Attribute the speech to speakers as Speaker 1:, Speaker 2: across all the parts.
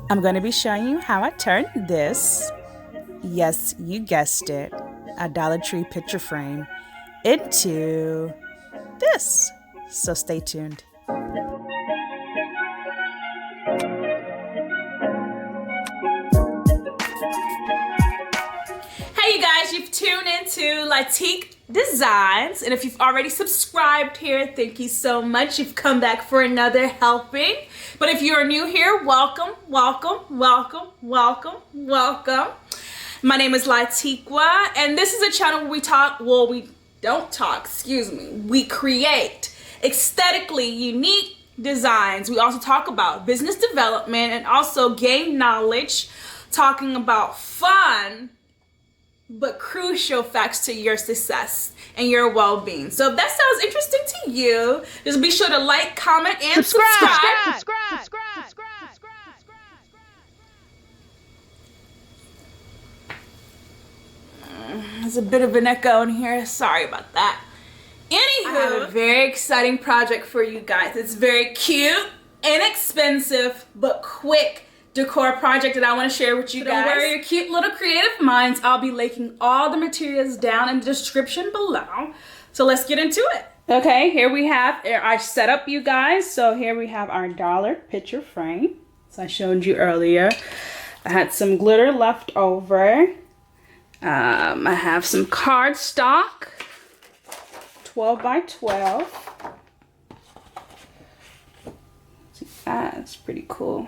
Speaker 1: I'm going to be showing you how I turned this, yes, you guessed it, a Dollar Tree picture frame into this. So stay tuned. Hey you guys, you've tuned into Latique Designs, and if you've already subscribed here, thank you so much. You've come back for another helping. But if you're new here, welcome, welcome, welcome, welcome, welcome. My name is Latiqua, and this is a channel where we talk, well, we don't talk, excuse me. We create aesthetically unique designs. We also talk about business development and also gain knowledge, talking about fun but crucial facts to your success and your well-being. So if that sounds interesting to you, just be sure to like, comment, and subscribe. There's a bit of an echo in here. Sorry about that. Anywho, I have a very exciting project for you guys. It's very cute, inexpensive, but quick decor project that I want to share with you guys. Don't worry, your cute little creative minds. I'll be linking all the materials down in the description below. So let's get into it. Okay, here we have our setup, you guys. So here we have our dollar picture frame. So I showed you earlier. I had some glitter left over. I have some cardstock, 12 by 12. See, that's pretty cool.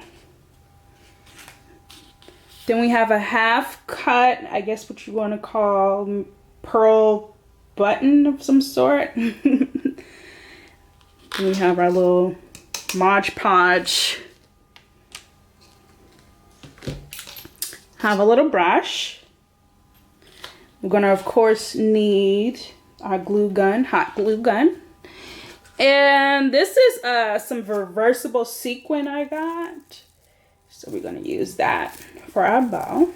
Speaker 1: Then we have a half cut, I guess what you want to call pearl button of some sort. Then we have our little Mod Podge. Have a little brush. We're gonna, of course, need our glue gun, hot glue gun. And this is some reversible sequin I got. So we're gonna use that for our bow.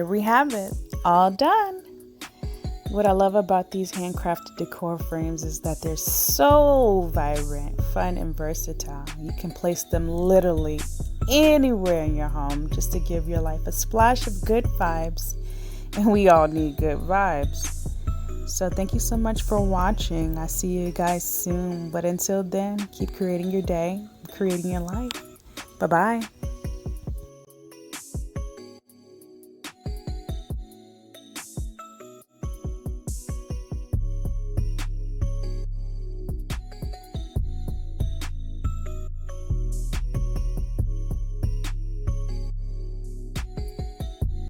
Speaker 1: we have it, all done. What I love about these handcrafted decor frames is that they're so vibrant, fun, and versatile. You can place them literally anywhere in your home just to give your life a splash of good vibes. And we all need good vibes. So thank you so much for watching. I see you guys soon. But until then, keep creating your day, creating your life. Bye-bye.